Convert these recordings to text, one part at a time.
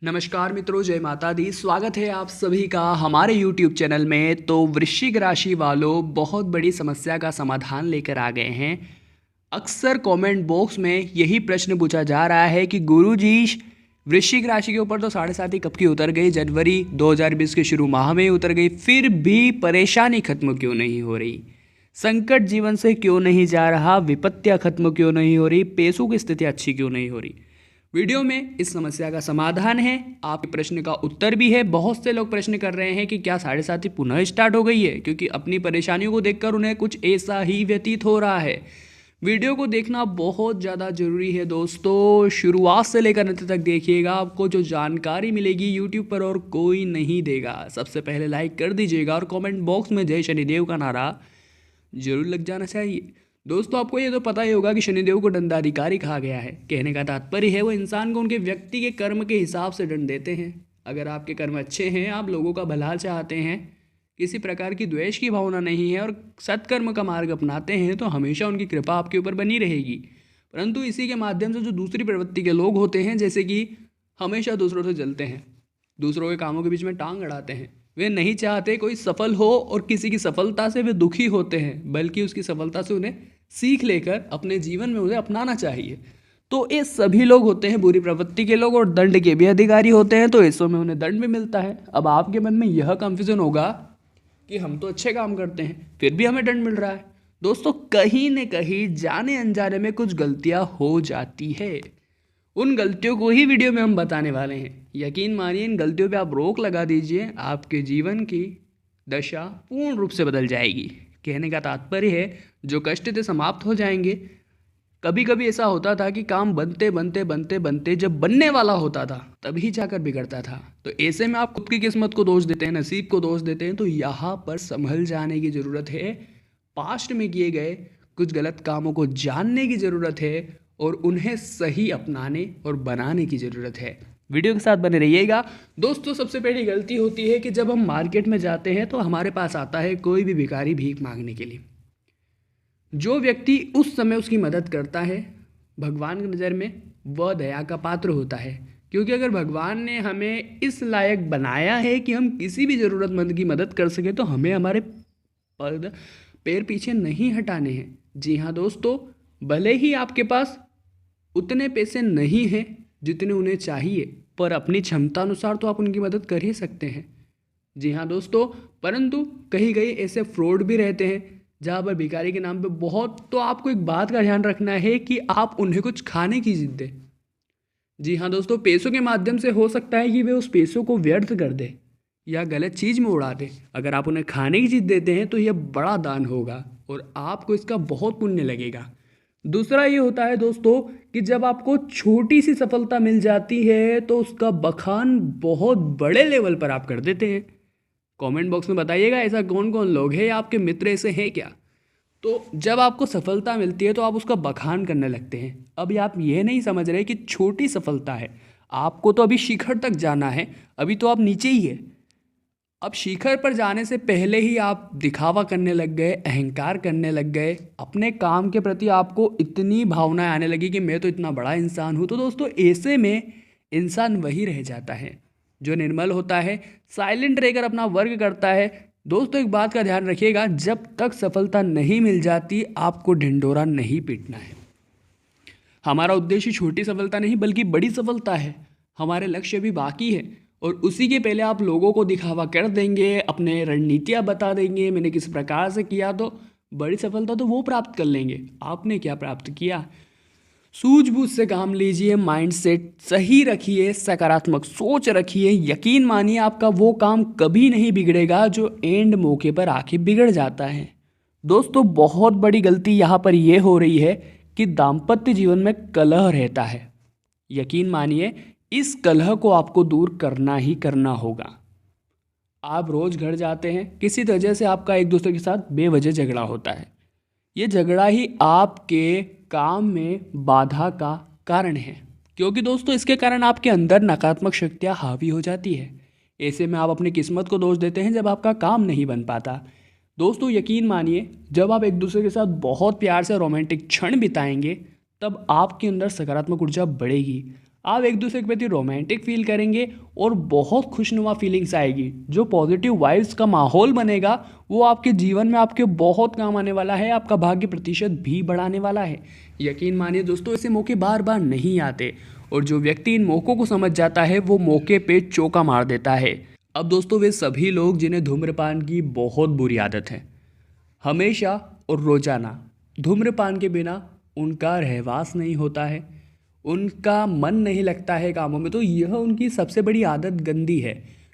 नमस्कार मित्रों, जय माता दी। स्वागत है आप सभी का हमारे YouTube चैनल में। तो वृश्चिक राशि वालों, बहुत बड़ी समस्या का समाधान लेकर आ गए हैं। अक्सर कमेंट बॉक्स में यही प्रश्न पूछा जा रहा है कि गुरुजी, वृश्चिक राशि के ऊपर तो 7.5 कब की उतर गई, जनवरी 2020 के शुरू माह में उतर गई, फिर भी परेशानी खत्म क्यों नहीं हो रही, संकट जीवन से क्यों नहीं जा रहा, विपत्तियां खत्म क्यों नहीं हो रही, पैसों की स्थिति अच्छी क्यों नहीं हो रही। वीडियो में इस समस्या का समाधान है, आपके प्रश्न का उत्तर भी है। बहुत से लोग प्रश्न कर रहे हैं कि क्या 7.5 पुनः स्टार्ट हो गई है, क्योंकि अपनी परेशानियों को देखकर उन्हें कुछ ऐसा ही व्यतीत हो रहा है। वीडियो को देखना बहुत ज़्यादा जरूरी है दोस्तों, शुरुआत से लेकर अंत तक देखिएगा। आपको जो जानकारी मिलेगी यूट्यूब पर और कोई नहीं देगा। सबसे पहले लाइक कर दीजिएगा और कमेंट बॉक्स में जय शनिदेव का नारा जरूर लग जाना चाहिए। दोस्तों, आपको ये तो पता ही होगा कि शनिदेव को दंडाधिकारी कहा गया है। कहने का तात्पर्य है वो इंसान को उनके व्यक्ति के कर्म के हिसाब से दंड देते हैं। अगर आपके कर्म अच्छे हैं, आप लोगों का भला चाहते हैं, किसी प्रकार की द्वेष की भावना नहीं है और सत्कर्म का मार्ग अपनाते हैं, तो हमेशा उनकी कृपा आपके ऊपर बनी रहेगी। परंतु इसी के माध्यम से जो दूसरी प्रवृत्ति के लोग होते हैं, जैसे कि हमेशा दूसरों से जलते हैं, दूसरों के कामों के बीच में टांग अड़ाते हैं, वे नहीं चाहते कोई सफल हो और किसी की सफलता से वे दुखी होते हैं, बल्कि उसकी सफलता से उन्हें सीख लेकर अपने जीवन में उन्हें अपनाना चाहिए। तो ये सभी लोग होते हैं बुरी प्रवृत्ति के लोग और दंड के भी अधिकारी होते हैं, तो ऐसों में उन्हें दंड भी मिलता है। अब आपके मन में यह कंफ्यूजन होगा कि हम तो अच्छे काम करते हैं फिर भी हमें दंड मिल रहा है। दोस्तों, कहीं न कहीं जाने अनजाने में कुछ गलतियां हो जाती है। उन गलतियों को ही वीडियो में हम बताने वाले हैं। यकीन मानिए, इन गलतियों पे आप रोक लगा दीजिए, आपके जीवन की दशा पूर्ण रूप से बदल जाएगी। कहने का तात्पर्य है जो कष्ट थे समाप्त हो जाएंगे। कभी कभी ऐसा होता था कि काम बनते बनते बनते बनते जब बनने वाला होता था तभी जाकर बिगड़ता था। तो ऐसे में आप खुद की किस्मत को दोष देते हैं, नसीब को दोष देते हैं। तो यहाँ पर संभल जाने की ज़रूरत है। पास्ट में किए गए कुछ गलत कामों को जानने की ज़रूरत है और उन्हें सही अपनाने और बनाने की ज़रूरत है। वीडियो के साथ बने रहिएगा। दोस्तों, सबसे पहली गलती होती है कि जब हम मार्केट में जाते हैं तो हमारे पास आता है कोई भी भिखारी भीख मांगने के लिए। जो व्यक्ति उस समय उसकी मदद करता है, भगवान की नज़र में वह दया का पात्र होता है। क्योंकि अगर भगवान ने हमें इस लायक बनाया है कि हम किसी भी ज़रूरतमंद की मदद कर सकें, तो हमें हमारे पैर पीछे नहीं हटाने हैं। जी हाँ दोस्तों, भले ही आपके पास उतने पैसे नहीं हैं जितने उन्हें चाहिए, पर अपनी क्षमता अनुसार तो आप उनकी मदद कर ही सकते हैं। जी हाँ दोस्तों, परंतु कहीं कहीं ऐसे फ्रॉड भी रहते हैं जहाँ पर भिखारी के नाम पे बहुत, तो आपको एक बात का ध्यान रखना है कि आप उन्हें कुछ खाने की जिद दें। जी हाँ दोस्तों, पैसों के माध्यम से हो सकता है कि वे उस पैसों को व्यर्थ कर दें या गलत चीज़ में उड़ा दें। अगर आप उन्हें खाने की चीज़ देते हैं तो यह बड़ा दान होगा और आपको इसका बहुत पुण्य लगेगा। दूसरा ये होता है दोस्तों कि जब आपको छोटी सी सफलता मिल जाती है तो उसका बखान बहुत बड़े लेवल पर आप कर देते हैं। कमेंट बॉक्स में बताइएगा ऐसा कौन कौन लोग हैं या आपके मित्र ऐसे हैं क्या। तो जब आपको सफलता मिलती है तो आप उसका बखान करने लगते हैं। अभी आप ये नहीं समझ रहे कि छोटी सफलता है, आपको तो अभी शिखर तक जाना है, अभी तो आप नीचे ही है। अब शिखर पर जाने से पहले ही आप दिखावा करने लग गए, अहंकार करने लग गए, अपने काम के प्रति आपको इतनी भावनाएं आने लगी कि मैं तो इतना बड़ा इंसान हूँ। तो दोस्तों, ऐसे में इंसान वही रह जाता है जो निर्मल होता है, साइलेंट रहकर अपना वर्क करता है। दोस्तों, एक बात का ध्यान रखिएगा, जब तक सफलता नहीं मिल जाती आपको ढिंढोरा नहीं पीटना है। हमारा उद्देश्य छोटी सफलता नहीं बल्कि बड़ी सफलता है। हमारे लक्ष्य भी बाकी है और उसी के पहले आप लोगों को दिखावा कर देंगे, अपने रणनीतियाँ बता देंगे, मैंने किस प्रकार से किया, तो बड़ी सफलता तो वो प्राप्त कर लेंगे। आपने क्या प्राप्त किया? सूझबूझ से काम लीजिए, माइंडसेट सही रखिए, सकारात्मक सोच रखिए। यकीन मानिए आपका वो काम कभी नहीं बिगड़ेगा जो एंड मौके पर आके बिगड़ जाता है। दोस्तों, बहुत बड़ी गलती यहाँ पर यह हो रही है कि दाम्पत्य जीवन में कलह रहता है। यकीन मानिए इस कलह को आपको दूर करना ही करना होगा। आप रोज घर जाते हैं, किसी वजह से आपका एक दूसरे के साथ बेवजह झगड़ा होता है। ये झगड़ा ही आपके काम में बाधा का कारण है, क्योंकि दोस्तों इसके कारण आपके अंदर नकारात्मक शक्तियाँ हावी हो जाती है। ऐसे में आप अपनी किस्मत को दोष देते हैं जब आपका काम नहीं बन पाता। दोस्तों, यकीन मानिए जब आप एक दूसरे के साथ बहुत प्यार से रोमांटिक क्षण बिताएंगे तब आपके अंदर सकारात्मक ऊर्जा बढ़ेगी। आप एक दूसरे के प्रति रोमांटिक फील करेंगे और बहुत खुशनुमा फीलिंग्स आएगी। जो पॉजिटिव वाइब्स का माहौल बनेगा वो आपके जीवन में आपके बहुत काम आने वाला है, आपका भाग्य प्रतिशत भी बढ़ाने वाला है। यकीन मानिए दोस्तों, ऐसे मौके बार बार नहीं आते और जो व्यक्ति इन मौक़ों को समझ जाता है वो मौके पे चौका मार देता है। अब दोस्तों, वे सभी लोग जिन्हें धूम्रपान की बहुत बुरी आदत है, हमेशा और रोज़ाना धूम्रपान के बिना उनका रहवास नहीं होता है, उनका मन नहीं लगता है कामों में, तो यह उनकी सबसे बड़ी आदत गंदी है।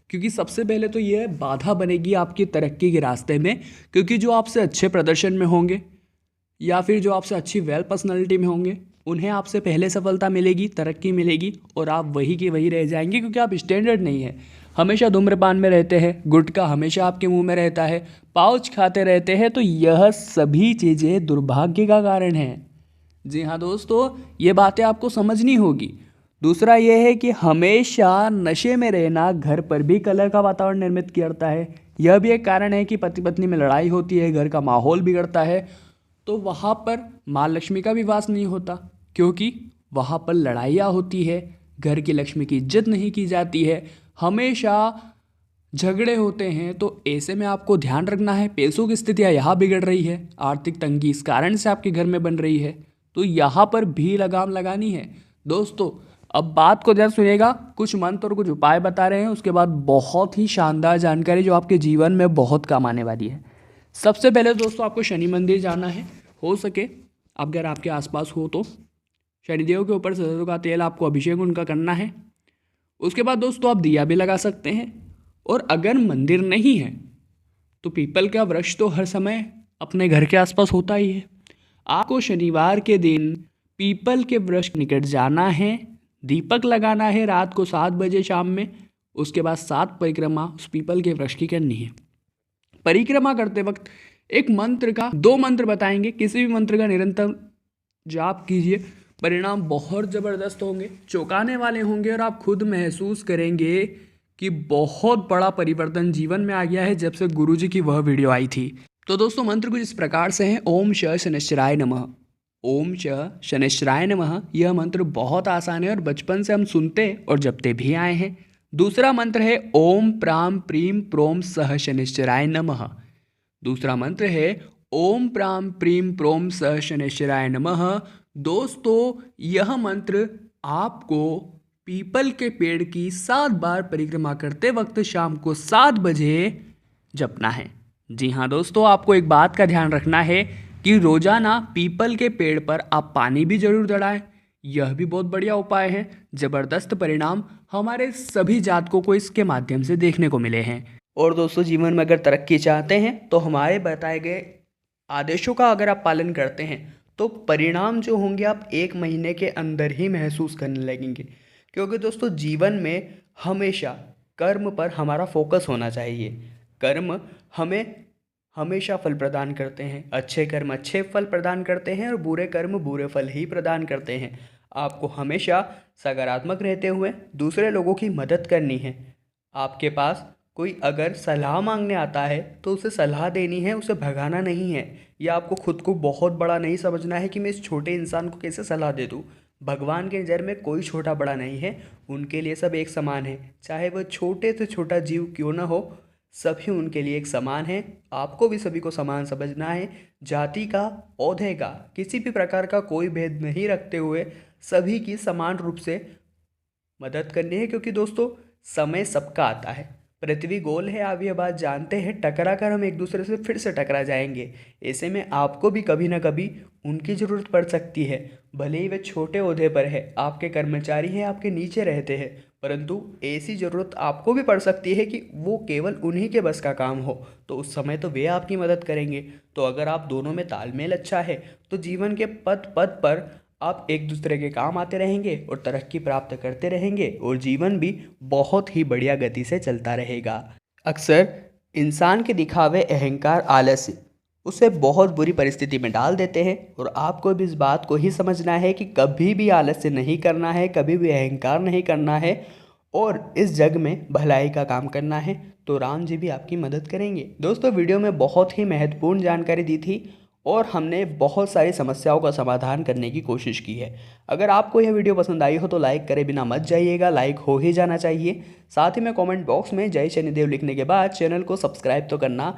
क्योंकि सबसे पहले तो यह बाधा बनेगी आपकी तरक्की के रास्ते में, क्योंकि जो आपसे अच्छे प्रदर्शन में होंगे या फिर जो आपसे अच्छी वेल पर्सनालिटी में होंगे उन्हें आपसे पहले सफलता मिलेगी, तरक्की मिलेगी और आप वही के वही रह जाएंगे, क्योंकि आप स्टैंडर्ड नहीं है। हमेशा धूम्रपान में रहते हैं, गुटखा हमेशा आपके मुंह में रहता है, पाउच खाते रहते हैं, तो यह सभी चीज़ें दुर्भाग्य का कारण है। जी हाँ दोस्तों, ये बातें आपको समझनी होगी। दूसरा यह है कि हमेशा नशे में रहना घर पर भी कलह का वातावरण निर्मित करता है। यह भी एक कारण है कि पति पत्नी में लड़ाई होती है, घर का माहौल बिगड़ता है, तो वहाँ पर माँ लक्ष्मी का भी वास नहीं होता, क्योंकि वहाँ पर लड़ाइयाँ होती है, घर की लक्ष्मी की इज्जत नहीं की जाती है, हमेशा झगड़े होते हैं। तो ऐसे में आपको ध्यान रखना है, पैसों की स्थितियाँ यहाँ बिगड़ रही है, आर्थिक तंगी इस कारण से आपके घर में बन रही है, तो यहाँ पर भी लगाम लगानी है। दोस्तों, अब बात को ध्यान सुनिएगा, कुछ मंत्र और कुछ उपाय बता रहे हैं, उसके बाद बहुत ही शानदार जानकारी जो आपके जीवन में बहुत काम आने वाली है। सबसे पहले दोस्तों, आपको शनि मंदिर जाना है, हो सके अगर आपके आसपास हो तो शनिदेव के ऊपर सरसों का तेल आपको अभिषेक उनका करना है। उसके बाद दोस्तों, आप दिया भी लगा सकते हैं, और अगर मंदिर नहीं है तो पीपल का वृक्ष तो हर समय अपने घर के आसपास होता ही है। आपको शनिवार के दिन पीपल के वृक्ष निकट जाना है, दीपक लगाना है रात को 7 बजे शाम में। उसके बाद 7 परिक्रमा उस पीपल के वृक्ष की करनी है। परिक्रमा करते वक्त एक मंत्र का 2 मंत्र बताएंगे, किसी भी मंत्र का निरंतर जाप कीजिए, परिणाम बहुत ज़बरदस्त होंगे, चौंकाने वाले होंगे, और आप खुद महसूस करेंगे कि बहुत बड़ा परिवर्तन जीवन में आ गया है जब से गुरुजी की वह वीडियो आई थी। तो दोस्तों, मंत्र कुछ इस प्रकार से हैं। ओम श शनैश्चराय नमः, ओम श शनैश्चराय नमः। यह मंत्र बहुत आसान है और बचपन से हम सुनते और जपते भी आए हैं। दूसरा मंत्र है ओम प्राम प्रीम प्रोम सह शनैश्चराय नमः। दूसरा मंत्र है ओम प्राम प्रीम प्रोम सह शनैश्चराय नमः। दोस्तों, यह मंत्र आपको पीपल के पेड़ की 7 बार परिक्रमा करते वक्त शाम को 7 बजे जपना है। जी हाँ दोस्तों, आपको एक बात का ध्यान रखना है कि रोजाना पीपल के पेड़ पर आप पानी भी जरूर डलाएं। यह भी बहुत बढ़िया उपाय है। ज़बरदस्त परिणाम हमारे सभी जातकों को इसके माध्यम से देखने को मिले हैं। और दोस्तों, जीवन में अगर तरक्की चाहते हैं तो हमारे बताए गए आदेशों का अगर आप पालन करते हैं तो परिणाम जो होंगे आप 1 महीने के अंदर ही महसूस करने लगेंगे। क्योंकि दोस्तों, जीवन में हमेशा कर्म पर हमारा फोकस होना चाहिए। कर्म हमें हमेशा फल प्रदान करते हैं, अच्छे कर्म अच्छे फल प्रदान करते हैं और बुरे कर्म बुरे फल ही प्रदान करते हैं। आपको हमेशा सकारात्मक रहते हुए दूसरे लोगों की मदद करनी है। आपके पास कोई अगर सलाह मांगने आता है तो उसे सलाह देनी है, उसे भगाना नहीं है। या आपको खुद को बहुत बड़ा नहीं समझना है कि मैं इस छोटे इंसान को कैसे सलाह दे दूँ। भगवान के नज़र में कोई छोटा बड़ा नहीं है, उनके लिए सब एक समान है। चाहे वह छोटे से छोटा जीव क्यों ना हो, सभी उनके लिए एक समान है। आपको भी सभी को समान समझना है। जाति का, ओहदे का, किसी भी प्रकार का कोई भेद नहीं रखते हुए सभी की समान रूप से मदद करनी है। क्योंकि दोस्तों, समय सबका आता है, पृथ्वी गोल है, आप ये बात जानते हैं। टकरा कर हम एक दूसरे से फिर से टकरा जाएंगे। ऐसे में आपको भी कभी ना कभी उनकी ज़रूरत पड़ सकती है। भले ही वे छोटे ओहदे पर है, आपके कर्मचारी हैं, आपके नीचे रहते हैं, परंतु ऐसी ज़रूरत आपको भी पड़ सकती है कि वो केवल उन्हीं के बस का काम हो, तो उस समय तो वे आपकी मदद करेंगे। तो अगर आप दोनों में तालमेल अच्छा है तो जीवन के पद पद पर आप एक दूसरे के काम आते रहेंगे और तरक्की प्राप्त करते रहेंगे और जीवन भी बहुत ही बढ़िया गति से चलता रहेगा। अक्सर इंसान के दिखावे, अहंकार, आलस्य उसे बहुत बुरी परिस्थिति में डाल देते हैं। और आपको भी इस बात को ही समझना है कि कभी भी आलस्य नहीं करना है, कभी भी अहंकार नहीं करना है और इस जग में भलाई का काम करना है। तो राम जी भी आपकी मदद करेंगे। दोस्तों, वीडियो में बहुत ही महत्वपूर्ण जानकारी दी थी और हमने बहुत सारी समस्याओं का समाधान करने की कोशिश की है। अगर आपको यह वीडियो पसंद आई हो तो लाइक करे बिना मत जाइएगा, लाइक हो ही जाना चाहिए। साथ ही में कमेंट बॉक्स में जय शनिदेव लिखने के बाद चैनल को सब्सक्राइब तो करना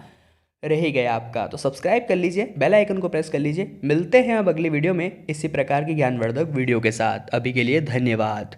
रह ही गया आपका, तो सब्सक्राइब कर लीजिए, बेल आइकन को प्रेस कर लीजिए। मिलते हैं अब अगली वीडियो में इसी प्रकार की ज्ञानवर्धक वीडियो के साथ। अभी के लिए धन्यवाद।